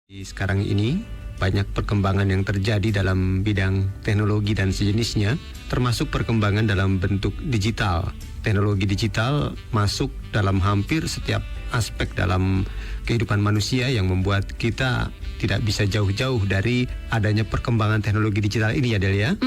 Sekarang ini banyak perkembangan yang terjadi dalam bidang teknologi dan sejenisnya, termasuk perkembangan dalam bentuk digital. Teknologi digital masuk dalam hampir setiap aspek dalam kehidupan manusia yang membuat kita tidak bisa jauh-jauh dari adanya perkembangan teknologi digital ini ya Delia.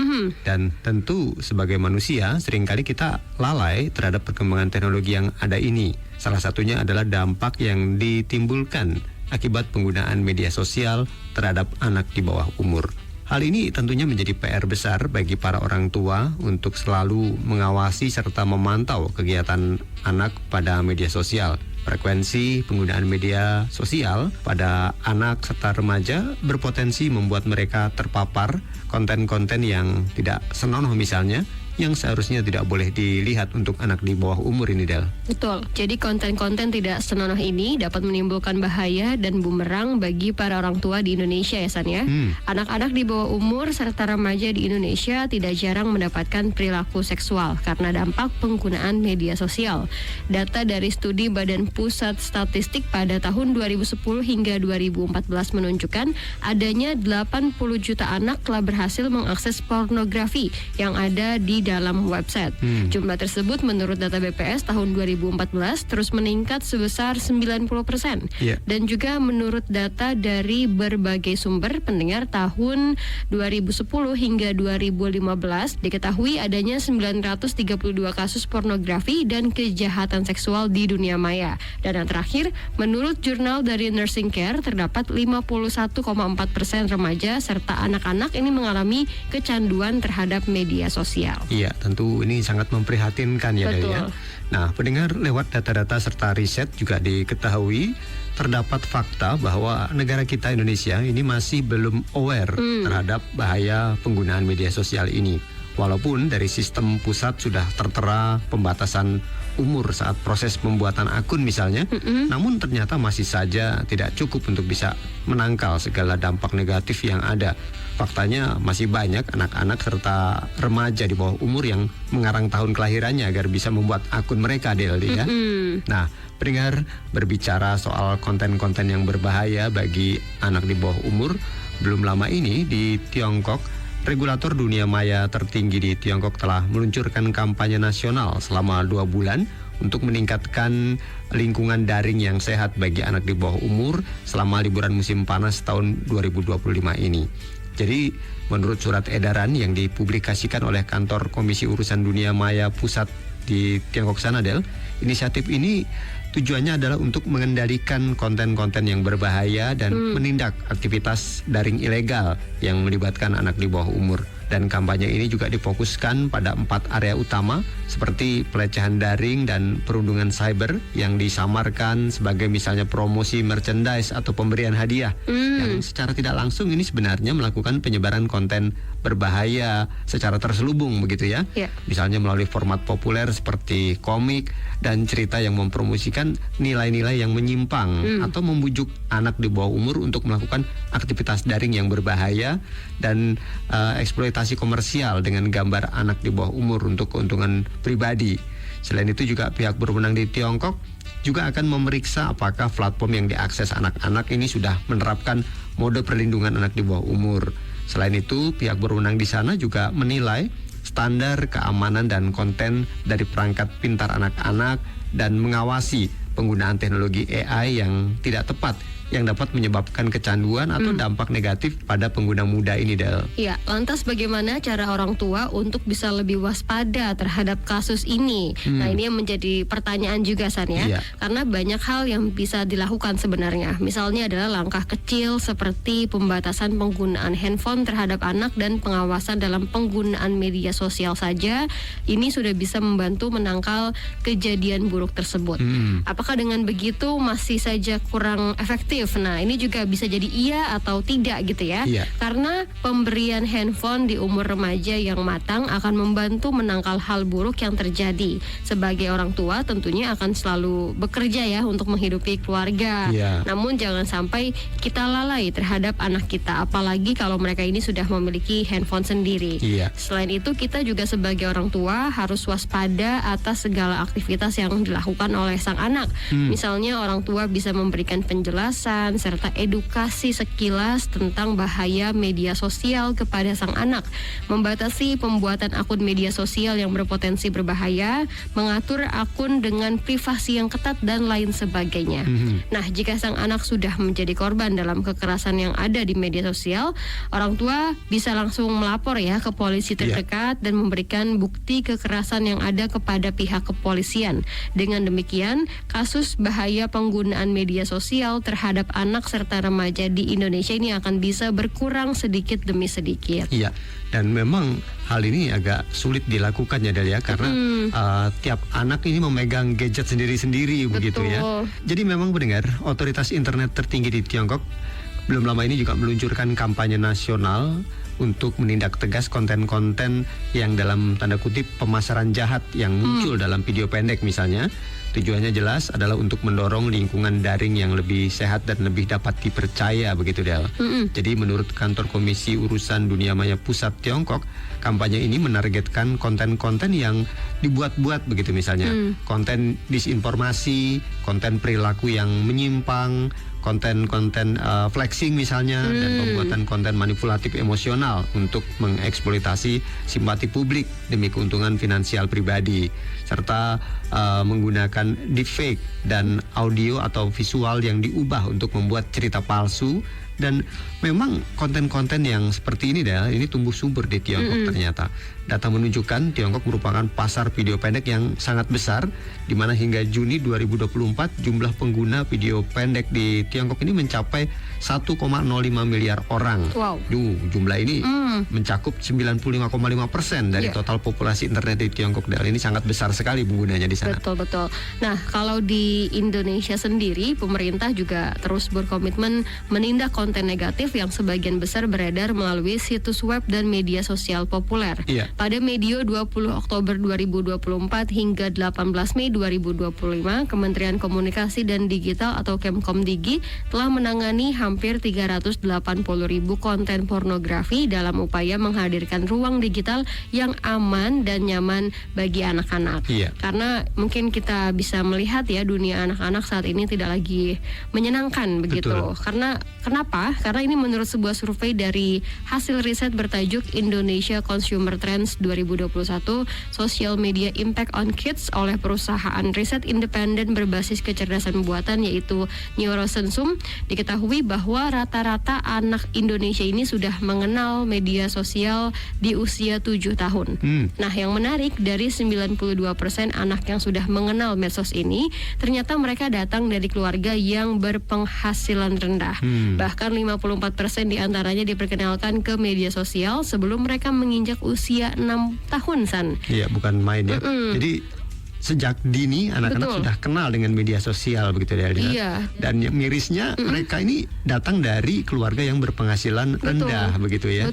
Dan tentu sebagai manusia seringkali kita lalai terhadap perkembangan teknologi yang ada ini. Salah satunya adalah dampak yang ditimbulkan akibat penggunaan media sosial terhadap anak di bawah umur. Hal ini tentunya menjadi PR besar bagi para orang tua untuk selalu mengawasi serta memantau kegiatan anak pada media sosial. Frekuensi penggunaan media sosial pada anak serta remaja berpotensi membuat mereka terpapar konten-konten yang tidak senonoh misalnya, yang seharusnya tidak boleh dilihat untuk anak di bawah umur ini, Del. Betul. Jadi konten-konten tidak senonoh ini dapat menimbulkan bahaya dan bumerang bagi para orang tua di Indonesia ya San ya. Anak-anak di bawah umur serta remaja di Indonesia tidak jarang mendapatkan perilaku seksual karena dampak penggunaan media sosial. Data dari studi Badan Pusat Statistik pada tahun 2010 hingga 2014 menunjukkan adanya 80 juta anak telah berhasil mengakses pornografi yang ada di dalam website. Jumlah tersebut menurut data BPS tahun 2014 terus meningkat sebesar 90%. Dan juga menurut data dari berbagai sumber pendengar tahun 2010 hingga 2015 diketahui adanya 932 kasus pornografi dan kejahatan seksual di dunia maya. Dan yang terakhir, menurut jurnal dari Nursing Care terdapat 51,4% remaja serta anak-anak ini mengalami kecanduan terhadap media sosial. Iya, tentu ini sangat memprihatinkan ya Delia. Nah, pendengar, lewat data-data serta riset juga diketahui terdapat fakta bahwa negara kita Indonesia ini masih belum aware terhadap bahaya penggunaan media sosial ini. Walaupun dari sistem pusat sudah tertera pembatasan umur saat proses pembuatan akun misalnya, namun ternyata masih saja tidak cukup untuk bisa menangkal segala dampak negatif yang ada. Faktanya masih banyak anak-anak serta remaja di bawah umur yang mengarang tahun kelahirannya agar bisa membuat akun mereka, Del, ya. Nah, pendengar, berbicara soal konten-konten yang berbahaya bagi anak di bawah umur, belum lama ini di Tiongkok, regulator dunia maya tertinggi di Tiongkok telah meluncurkan kampanye nasional selama 2 bulan untuk meningkatkan lingkungan daring yang sehat bagi anak di bawah umur selama liburan musim panas tahun 2025 ini. Jadi, menurut surat edaran yang dipublikasikan oleh kantor Komisi Urusan Dunia Maya Pusat di Tiongkok sana, Del, inisiatif ini tujuannya adalah untuk mengendalikan konten-konten yang berbahaya dan menindak aktivitas daring ilegal yang melibatkan anak di bawah umur. Dan kampanye ini juga difokuskan pada 4 area utama seperti pelecehan daring dan perundungan cyber yang disamarkan sebagai misalnya promosi merchandise atau pemberian hadiah yang secara tidak langsung ini sebenarnya melakukan penyebaran konten berbahaya secara terselubung begitu ya. Misalnya melalui format populer seperti komik dan cerita yang mempromosikan nilai-nilai yang menyimpang atau membujuk anak di bawah umur untuk melakukan aktivitas daring yang berbahaya dan eksploitasi komersial dengan gambar anak di bawah umur untuk keuntungan pribadi. Selain itu juga pihak berwenang di Tiongkok juga akan memeriksa apakah platform yang diakses anak-anak ini sudah menerapkan mode perlindungan anak di bawah umur. Selain itu, pihak berwenang di sana juga menilai standar keamanan dan konten dari perangkat pintar anak-anak dan mengawasi penggunaan teknologi AI yang tidak tepat yang dapat menyebabkan kecanduan atau dampak negatif pada pengguna muda ini, Del. Iya, lantas bagaimana cara orang tua untuk bisa lebih waspada terhadap kasus ini? Nah, ini yang menjadi pertanyaan juga, San ya. Karena banyak hal yang bisa dilakukan sebenarnya. Misalnya adalah langkah kecil seperti pembatasan penggunaan handphone terhadap anak dan pengawasan dalam penggunaan media sosial saja. Ini sudah bisa membantu menangkal kejadian buruk tersebut. Apakah dengan begitu masih saja kurang efektif? Nah, ini juga bisa jadi iya atau tidak gitu ya. Karena pemberian handphone di umur remaja yang matang akan membantu menangkal hal buruk yang terjadi. Sebagai orang tua tentunya akan selalu bekerja ya untuk menghidupi keluarga. Namun jangan sampai kita lalai terhadap anak kita, apalagi kalau mereka ini sudah memiliki handphone sendiri. Selain itu, kita juga sebagai orang tua harus waspada atas segala aktivitas yang dilakukan oleh sang anak. Misalnya orang tua bisa memberikan penjelasan peringatan serta edukasi sekilas tentang bahaya media sosial kepada sang anak, membatasi pembuatan akun media sosial yang berpotensi berbahaya, mengatur akun dengan privasi yang ketat dan lain sebagainya. Nah, jika sang anak sudah menjadi korban dalam kekerasan yang ada di media sosial, orang tua bisa langsung melapor ya ke polisi terdekat dan memberikan bukti kekerasan yang ada kepada pihak kepolisian. Dengan demikian, kasus bahaya penggunaan media sosial terhadap anak serta remaja di Indonesia ini akan bisa berkurang sedikit demi sedikit. Iya, dan memang hal ini agak sulit dilakukan ya Delia, karena tiap anak ini memegang gadget sendiri-sendiri begitu ya. Jadi memang pendengar, otoritas internet tertinggi di Tiongkok belum lama ini juga meluncurkan kampanye nasional untuk menindak tegas konten-konten yang dalam tanda kutip pemasaran jahat yang muncul dalam video pendek misalnya. Tujuannya jelas adalah untuk mendorong lingkungan daring yang lebih sehat dan lebih dapat dipercaya begitu Del. Jadi menurut kantor Komisi Urusan Dunia Maya Pusat Tiongkok, kampanye ini menargetkan konten-konten yang dibuat-buat begitu misalnya. Konten disinformasi, konten perilaku yang menyimpang, konten-konten flexing misalnya, dan pembuatan konten manipulatif emosional untuk mengeksploitasi simpati publik demi keuntungan finansial pribadi, serta menggunakan deepfake dan audio atau visual yang diubah untuk membuat cerita palsu. Dan memang konten-konten yang seperti ini ini tumbuh subur di Tiongkok ternyata. Data menunjukkan Tiongkok merupakan pasar video pendek yang sangat besar, di mana hingga Juni 2024 jumlah pengguna video pendek di Tiongkok ini mencapai 1,05 miliar orang. Wow. Jumlah ini mencakup 95,5% dari total populasi internet di Tiongkok. Dan ini sangat besar sekali penggunanya di sana. Betul. Nah, kalau di Indonesia sendiri, pemerintah juga terus berkomitmen menindak konten negatif yang sebagian besar beredar melalui situs web dan media sosial populer. Pada medio 20 Oktober 2024 hingga 18 Mei 2025, Kementerian Komunikasi dan Digital atau Kemkomdigi telah menangani hampir 380.000 konten pornografi dalam upaya menghadirkan ruang digital yang aman dan nyaman bagi anak-anak. Karena mungkin kita bisa melihat ya, dunia anak-anak saat ini tidak lagi menyenangkan begitu. Kenapa? Karena ini menurut sebuah survei dari hasil riset bertajuk Indonesia Consumer Trends 2021 Social Media Impact on Kids oleh perusahaan riset independen berbasis kecerdasan buatan yaitu Neurosensum, diketahui bahwa rata-rata anak Indonesia ini sudah mengenal media sosial di usia 7 tahun. Nah, yang menarik, dari 92% anak yang sudah mengenal medsos ini, ternyata mereka datang dari keluarga yang berpenghasilan rendah. Bahkan 54% diantaranya diperkenalkan ke media sosial sebelum mereka menginjak usia 6 tahun, San. Iya, bukan main ya. Jadi sejak dini anak-anak sudah kenal dengan media sosial begitu ya. Dan yang mirisnya mereka ini datang dari keluarga yang berpenghasilan rendah begitu ya.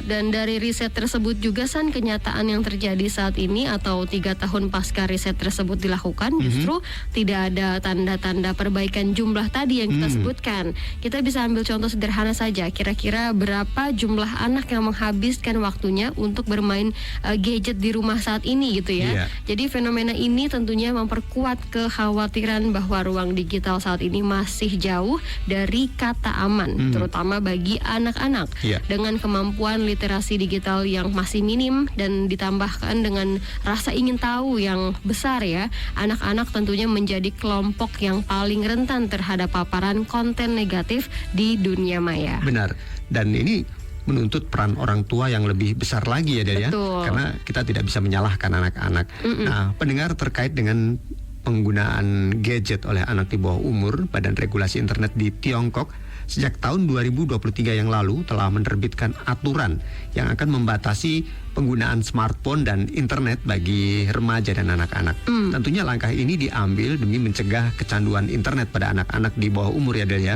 Dan dari riset tersebut juga, San, kenyataan yang terjadi saat ini atau 3 tahun pasca riset tersebut dilakukan, justru tidak ada tanda-tanda perbaikan jumlah tadi yang kita sebutkan. Kita bisa ambil contoh sederhana saja, kira-kira berapa jumlah anak yang menghabiskan waktunya untuk bermain gadget di rumah saat ini gitu ya. Jadi fenomena ini tentunya memperkuat kekhawatiran bahwa ruang digital saat ini masih jauh dari kata aman, terutama bagi anak-anak. Dengan kemampuan literasi digital yang masih minim dan ditambahkan dengan rasa ingin tahu yang besar ya, anak-anak tentunya menjadi kelompok yang paling rentan terhadap paparan konten negatif di dunia maya. Benar. Dan ini menuntut peran orang tua yang lebih besar lagi ya Del ya, karena kita tidak bisa menyalahkan anak-anak. Nah, pendengar, terkait dengan penggunaan gadget oleh anak di bawah umur, Badan Regulasi Internet di Tiongkok sejak tahun 2023 yang lalu telah menerbitkan aturan yang akan membatasi penggunaan smartphone dan internet bagi remaja dan anak-anak. Tentunya langkah ini diambil demi mencegah kecanduan internet pada anak-anak di bawah umur ya Del ya.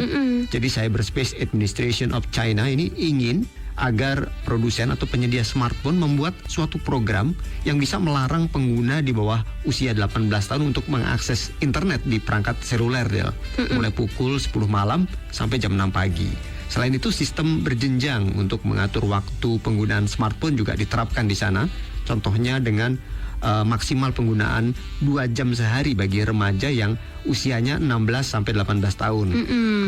Jadi Cyberspace Administration of China ini ingin agar produsen atau penyedia smartphone membuat suatu program yang bisa melarang pengguna di bawah usia 18 tahun untuk mengakses internet di perangkat seluler Del, mulai pukul 10 malam sampai jam 6 pagi. Selain itu, sistem berjenjang untuk mengatur waktu penggunaan smartphone juga diterapkan di sana. Contohnya dengan maksimal penggunaan 2 jam sehari bagi remaja yang usianya 16 sampai 18 tahun.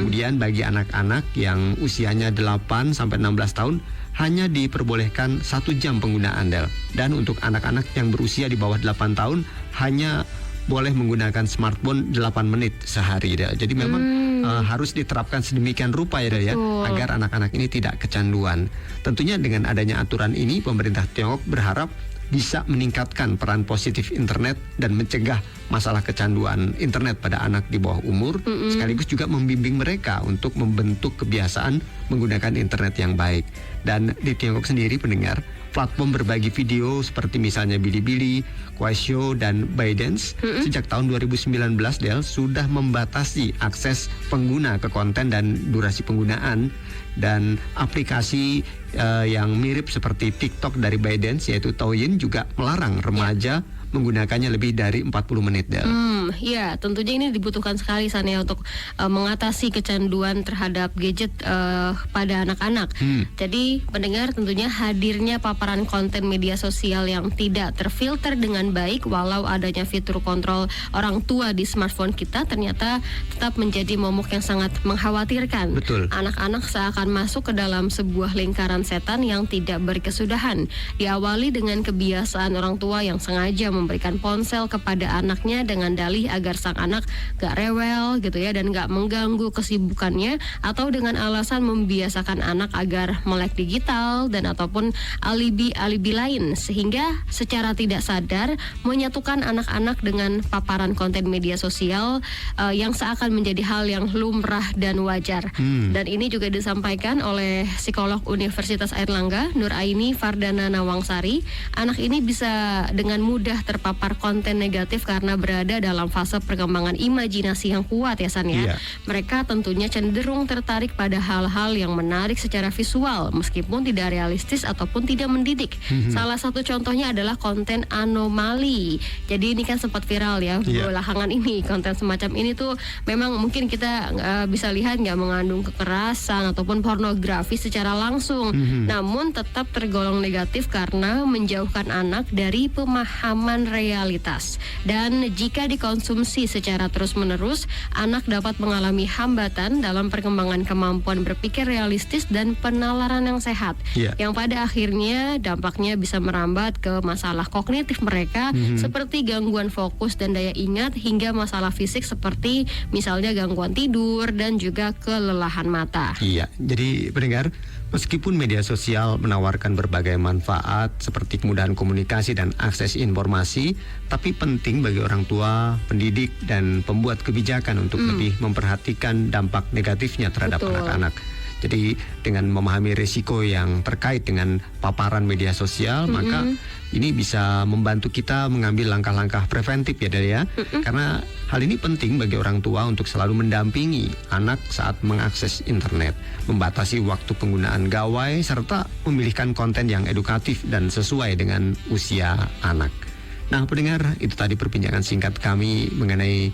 Kemudian bagi anak-anak yang usianya 8 sampai 16 tahun hanya diperbolehkan 1 jam penggunaan, Del. Dan untuk anak-anak yang berusia di bawah 8 tahun hanya boleh menggunakan smartphone 8 menit sehari, Del. Jadi memang harus diterapkan sedemikian rupa ya, Del, ya, agar anak-anak ini tidak kecanduan. Tentunya dengan adanya aturan ini, pemerintah Tiongkok berharap bisa meningkatkan peran positif internet dan mencegah masalah kecanduan internet pada anak di bawah umur, sekaligus juga membimbing mereka untuk membentuk kebiasaan menggunakan internet yang baik. Dan di Tiongkok sendiri, pendengar, platform berbagi video seperti misalnya Bilibili, Kuaishou, dan ByteDance sejak tahun 2019, Del, sudah membatasi akses pengguna ke konten dan durasi penggunaan. Dan aplikasi yang mirip seperti TikTok dari ByteDance, yaitu Douyin, juga melarang remaja menggunakannya lebih dari 40 menit, Del. Ya, tentunya ini dibutuhkan sekali San ya untuk mengatasi kecanduan terhadap gadget pada anak-anak. Jadi pendengar, tentunya hadirnya paparan konten media sosial yang tidak terfilter dengan baik, walau adanya fitur kontrol orang tua di smartphone kita, ternyata tetap menjadi momok yang sangat mengkhawatirkan. Betul. Anak-anak seakan masuk ke dalam sebuah lingkaran setan yang tidak berkesudahan. Diawali dengan kebiasaan orang tua yang sengaja memberikan ponsel kepada anaknya dengan dalih agar sang anak gak rewel gitu ya, dan gak mengganggu kesibukannya, atau dengan alasan membiasakan anak agar melek digital dan ataupun alibi-alibi lain, sehingga secara tidak sadar menyatukan anak-anak dengan paparan konten media sosial yang seakan menjadi hal yang lumrah dan wajar. Dan ini juga disampaikan oleh psikolog Universitas Airlangga, Nuraini Fardana Nawangsari. Anak ini bisa dengan mudah terpapar konten negatif karena berada dalam fase perkembangan imajinasi yang kuat ya, San ya. Mereka tentunya cenderung tertarik pada hal-hal yang menarik secara visual meskipun tidak realistis ataupun tidak mendidik. Salah satu contohnya adalah konten anomali. Jadi ini kan sempat viral ya, belakangan ini. Konten semacam ini tuh memang mungkin kita bisa lihat nggak mengandung kekerasan ataupun pornografi secara langsung, namun tetap tergolong negatif karena menjauhkan anak dari pemahaman realitas. Dan jika dikonsumsi secara terus-menerus, anak dapat mengalami hambatan dalam perkembangan kemampuan berpikir realistis dan penalaran yang sehat, yang pada akhirnya dampaknya bisa merambat ke masalah kognitif mereka, seperti gangguan fokus dan daya ingat, hingga masalah fisik seperti misalnya gangguan tidur dan juga kelelahan mata. Iya, jadi pendengar, meskipun media sosial menawarkan berbagai manfaat seperti kemudahan komunikasi dan akses informasi, tapi penting bagi orang tua, pendidik, dan pembuat kebijakan untuk lebih memperhatikan dampak negatifnya terhadap anak-anak. Jadi dengan memahami risiko yang terkait dengan paparan media sosial, maka ini bisa membantu kita mengambil langkah-langkah preventif ya, Del ya. Karena hal ini penting bagi orang tua untuk selalu mendampingi anak saat mengakses internet, membatasi waktu penggunaan gawai, serta memilihkan konten yang edukatif dan sesuai dengan usia anak. Nah, pendengar, itu tadi perbincangan singkat kami mengenai